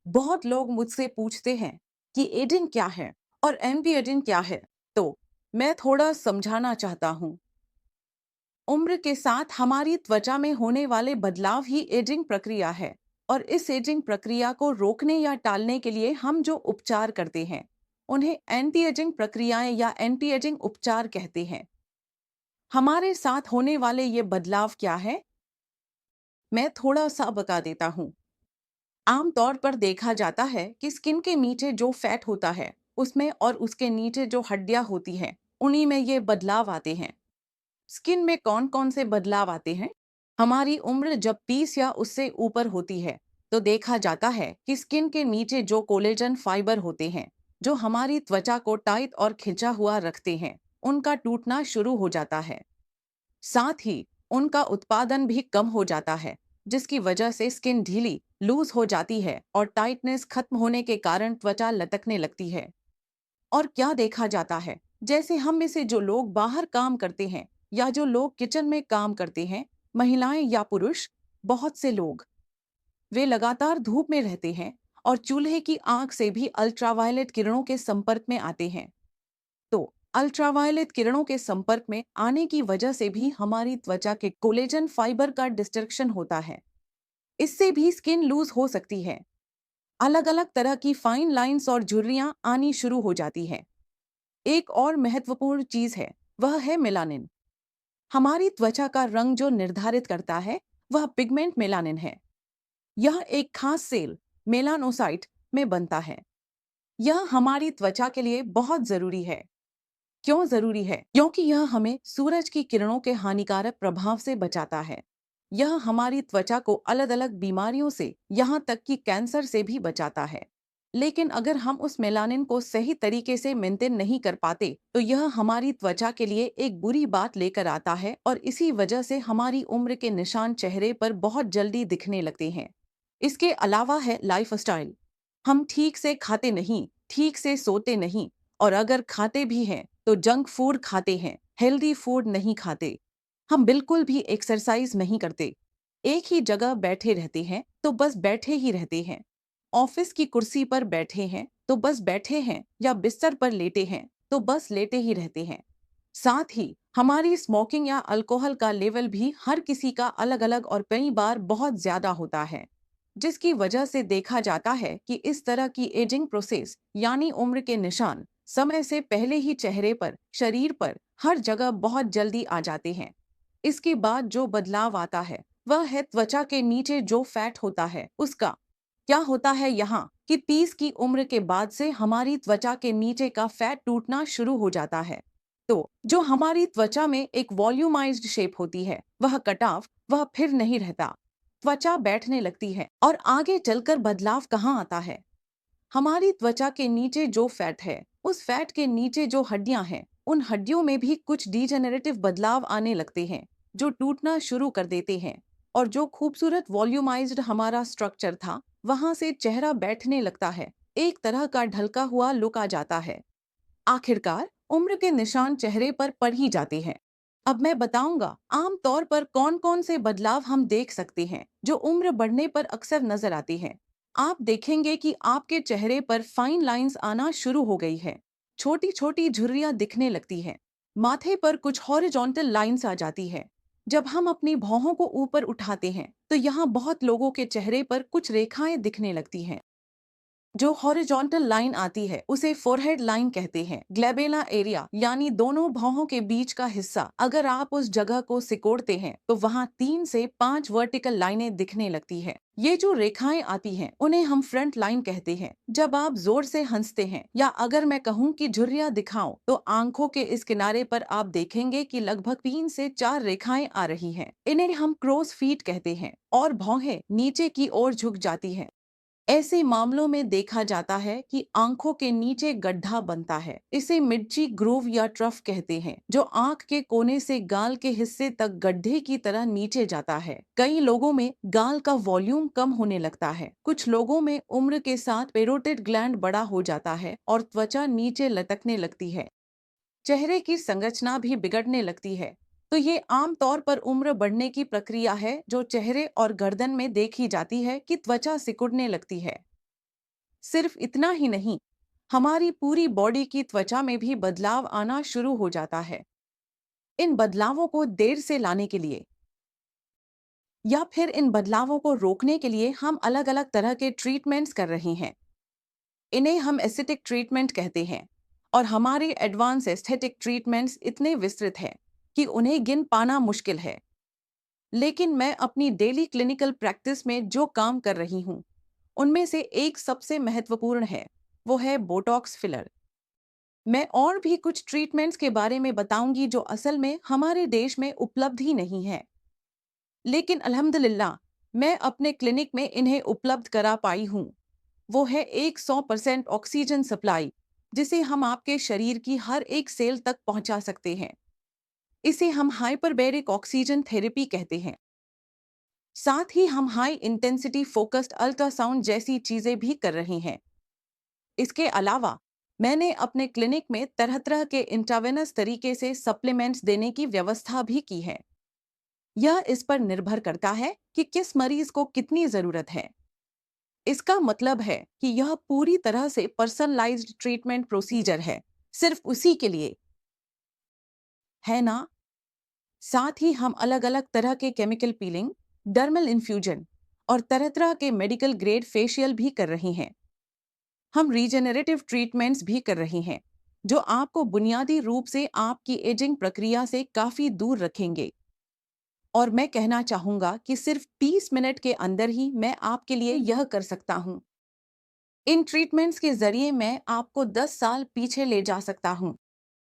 बहुत लोग मुझसे पूछते हैं कि एजिंग क्या है और एंटी एजिंग क्या है। तो मैं थोड़ा समझाना चाहता हूँ। उम्र के साथ हमारी त्वचा में होने वाले बदलाव ही एजिंग प्रक्रिया है। और इस एजिंग प्रक्रिया को रोकने या टालने के लिए हम जो उपचार करते हैं उन्हें एंटी एजिंग प्रक्रियाएं या एंटी एजिंग उपचार कहते हैं। हमारे साथ होने वाले ये बदलाव क्या है, मैं थोड़ा सा बता देता हूँ। आमतौर पर देखा जाता है कि स्किन के नीचे जो फैट होता है उसमें और उसके नीचे जो हड्डियां होती हैं उन्हीं में ये बदलाव आते हैं। स्किन में कौन कौन से बदलाव आते हैं? हमारी उम्र जब 30 या उससे ऊपर होती है तो देखा जाता है कि स्किन के नीचे जो कोलेजन फाइबर होते हैं जो हमारी त्वचा को टाइट और खिंचा हुआ रखते हैं उनका टूटना शुरू हो जाता है। साथ ही उनका उत्पादन भी कम हो जाता है, जिसकी वजह से स्किन ढीली लूज हो जाती है और टाइटनेस खत्म होने के कारण त्वचा लटकने लगती है। और क्या देखा जाता है, जैसे हम में से जो लोग बाहर काम करते हैं या जो लोग किचन में काम करते हैं, महिलाएं या पुरुष, बहुत से लोग वे लगातार धूप में रहते हैं और चूल्हे की आग से भी अल्ट्रावायलेट किरणों के संपर्क में आते हैं। तो अल्ट्रावायलेट किरणों के संपर्क में आने की वजह से भी हमारी त्वचा के कोलेजन फाइबर का डिस्ट्रक्शन होता है। इससे भी स्किन लूज हो सकती है। अलग अलग तरह की फाइन लाइंस और झुर्रियां आनी शुरू हो जाती है। एक और महत्वपूर्ण चीज है, वह है मेलानिन। हमारी त्वचा का रंग जो निर्धारित करता है वह पिगमेंट मेलानिन है। यह एक खास सेल मेलानोसाइट में बनता है। यह हमारी त्वचा के लिए बहुत जरूरी है। क्यों जरूरी है? क्योंकि यह हमें सूरज की किरणों के हानिकारक प्रभाव से बचाता है। यह हमारी त्वचा को अलग अलग बीमारियों से, यहाँ तक कि कैंसर से भी बचाता है। लेकिन अगर हम उस मेलानिन को सही तरीके से मेंटेन नहीं कर पाते तो यह हमारी त्वचा के लिए एक बुरी बात लेकर आता है और इसी वजह से हमारी उम्र के निशान चेहरे पर बहुत जल्दी दिखने लगते हैं। इसके अलावा है लाइफस्टाइल। हम ठीक से खाते नहीं, ठीक से सोते नहीं, और अगर खाते भी हैं तो जंक फूड खाते हैं, हेल्दी फूड नहीं खाते। हम बिल्कुल भी एक्सरसाइज नहीं करते, एक ही जगह बैठे रहते हैं तो बस बैठे ही रहते हैं। ऑफिस की कुर्सी पर बैठे हैं तो बस बैठे हैं या बिस्तर पर लेटे हैं तो बस लेटे ही रहते हैं। साथ ही हमारी स्मोकिंग या अल्कोहल का लेवल भी हर किसी का अलग अलग और कई बार बहुत ज्यादा होता है, जिसकी वजह से देखा जाता है कि इस तरह की एजिंग प्रोसेस यानी उम्र के निशान समय से पहले ही चेहरे पर, शरीर पर, हर जगह बहुत जल्दी आ जाते हैं। इसके बाद जो बदलाव आता है वह है त्वचा के नीचे जो फैट होता है उसका। क्या होता है यहाँ कि 30 की उम्र के बाद से हमारी त्वचा के नीचे का फैट टूटना शुरू हो जाता है। तो जो हमारी त्वचा में एक वॉल्यूमाइज्ड शेप होती है वह कटाव, वह फिर नहीं रहता। त्वचा बैठने लगती है और आगे चलकर बदलाव कहाँ आता है? हमारी त्वचा के नीचे जो फैट है उस फैट के नीचे जो हड्डियां हैं उन हड्डियों में भी कुछ डिजेनरेटिव बदलाव आने लगते हैं जो टूटना शुरू कर देते हैं। और जो खूबसूरत वॉल्यूमाइज्ड हमारा स्ट्रक्चर था वहां से चेहरा बैठने लगता है, एक तरह का ढलका हुआ लुक आ जाता है। आखिरकार उम्र के निशान चेहरे पर पड़ ही जाते हैं। अब मैं बताऊंगा आम तौर पर कौन कौन से बदलाव हम देख सकते हैं जो उम्र बढ़ने पर अक्सर नजर आते हैं। आप देखेंगे कि आपके चेहरे पर फाइन लाइंस आना शुरू हो गई है, छोटी छोटी झुर्रियां दिखने लगती हैं, माथे पर कुछ हॉरिजॉन्टल लाइंस आ जाती है। जब हम अपनी भौहों को ऊपर उठाते हैं तो यहाँ बहुत लोगों के चेहरे पर कुछ रेखाएं दिखने लगती हैं। जो हॉरिजॉन्टल लाइन आती है उसे फोरहेड लाइन कहते हैं। ग्लेबेला एरिया यानी दोनों भौहों के बीच का हिस्सा, अगर आप उस जगह को सिकोड़ते हैं तो वहां 3 से 5 वर्टिकल लाइनें दिखने लगती है। ये जो रेखाएं आती हैं उन्हें हम फ्रंट लाइन कहते हैं। जब आप जोर से हंसते हैं या अगर मैं कहूँ कि झुर्रियां दिखाऊं तो आंखों के इस किनारे पर आप देखेंगे कि लगभग 3 से 4 रेखाएं आ रही हैं। इन्हें हम क्रोस फीट कहते हैं और भौहें नीचे की ओर झुक जाती हैं। ऐसे मामलों में देखा जाता है कि आंखों के नीचे गड्ढा बनता है। इसे मिर्ची ग्रूव या ट्रफ कहते हैं, जो आंख के कोने से गाल के हिस्से तक गड्ढे की तरह नीचे जाता है। कई लोगों में गाल का वॉल्यूम कम होने लगता है। कुछ लोगों में उम्र के साथ पेरोटिड ग्लैंड बड़ा हो जाता है और त्वचा नीचे लटकने लगती है। चेहरे की संरचना भी बिगड़ने लगती है। तो ये आम तौर पर उम्र बढ़ने की प्रक्रिया है जो चेहरे और गर्दन में देखी जाती है कि त्वचा सिकुड़ने लगती है। सिर्फ इतना ही नहीं, हमारी पूरी बॉडी की त्वचा में भी बदलाव आना शुरू हो जाता है। इन बदलावों को देर से लाने के लिए या फिर इन बदलावों को रोकने के लिए हम अलग-अलग तरह के ट्रीटमेंट्स कर रहे हैं। इन्हें हम एस्थेटिक ट्रीटमेंट कहते हैं और हमारे एडवांस एस्थेटिक ट्रीटमेंट्स इतने विस्तृत हैं कि उन्हें गिन पाना मुश्किल है। लेकिन मैं अपनी डेली क्लिनिकल प्रैक्टिस में जो काम कर रही हूँ, उनमें से एक सबसे महत्वपूर्ण है, वो है बोटॉक्स फिलर। मैं और भी कुछ ट्रीटमेंट्स के बारे में बताऊंगी जो असल में हमारे देश में उपलब्ध ही नहीं है, लेकिन अल्हम्दुलिल्लाह मैं अपने क्लिनिक में इन्हें उपलब्ध करा पाई हूँ। वो है एक 100% ऑक्सीजन सप्लाई, जिसे हम आपके शरीर की हर एक सेल तक पहुंचा सकते हैं। इसे हम हाइपरबैरिक ऑक्सीजन थेरेपी कहते हैं। साथ ही हम हाई इंटेंसिटी फोकस्ड अल्ट्रासाउंड जैसी चीजें भी कर रहे हैं। इसके अलावा मैंने अपने क्लिनिक में तरह-तरह के इंट्रावेनस तरीके से सप्लीमेंट्स देने की व्यवस्था भी की है। यह इस पर निर्भर करता है कि किस मरीज को कितनी जरूरत है। इसका मतलब है कि यह पूरी तरह से पर्सनलाइज्ड ट्रीटमेंट प्रोसीजर है, सिर्फ उसी के लिए, है ना? साथ ही हम अलग-अलग तरह के केमिकल पीलिंग, डर्मल इन्फ्यूजन और तरह-तरह के मेडिकल ग्रेड फेशियल भी कर रहे हैं। हम रीजेनरेटिव ट्रीटमेंट्स भी कर रहे हैं, जो आपको बुनियादी रूप से आपकी एजिंग प्रक्रिया से काफी दूर रखेंगे। और मैं कहना चाहूंगा कि सिर्फ 30 मिनट के अंदर ही मैं आपके लिए यह कर सकता हूं। इन ट्रीटमेंट्स के जरिए मैं आपको 10 साल पीछे ले जा सकता हूं।